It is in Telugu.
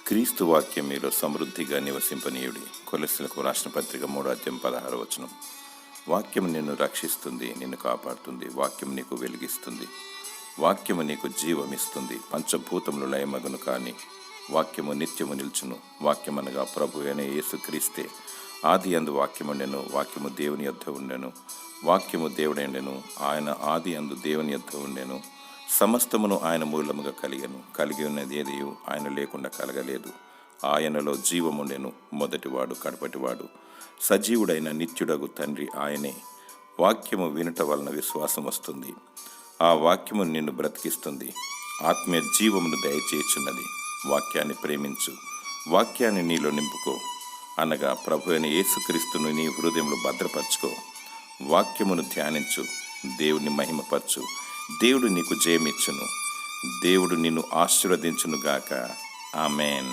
క్రీస్తు వాక్యం మీలో సమృద్ధిగా నివసింపనీయుడి. కొలస్సీలకు రాసిన పత్రిక 3:16. వాక్యం నిన్ను రక్షిస్తుంది, నిన్ను కాపాడుతుంది. వాక్యం నీకు వెలిగిస్తుంది. వాక్యము నీకు జీవమిస్తుంది. పంచభూతములు లయమగును కానీ వాక్యము నిత్యము నిల్చును. వాక్యమనగా ప్రభు అయిన యేసుక్రీస్తే. ఆది అందు వాక్యముండెను, వాక్యము దేవుని యొద్ద ఉండెను, వాక్యము దేవుడెండెను. ఆయన ఆది అందు దేవుని యొద్ద ఉండెను. సమస్తమును ఆయన మూలముగా కలిగి ఉన్నది ఏదియు ఆయన లేకుండా కలగలేదు. ఆయనలో జీవముండెను, మొదటివాడు కడపటివాడు, సజీవుడైన నిత్యుడగు తండ్రి ఆయనే. వాక్యము వినుట వలన విశ్వాసం వస్తుంది. ఆ వాక్యము నిన్ను బ్రతికిస్తుంది, ఆత్మీయ జీవమును దయచేయుచున్నది. వాక్యాన్ని ప్రేమించు, వాక్యాన్ని నీలో నింపుకో, అనగా ప్రభు అయిన యేసుక్రీస్తును నీ హృదయంలో భద్రపరచుకో. వాక్యమును ధ్యానించు, దేవుని మహిమపరచు. దేవుడు నీకు జయమిచ్చును. దేవుడు నిన్ను ఆశీర్వదించునుగాక. ఆమేన్.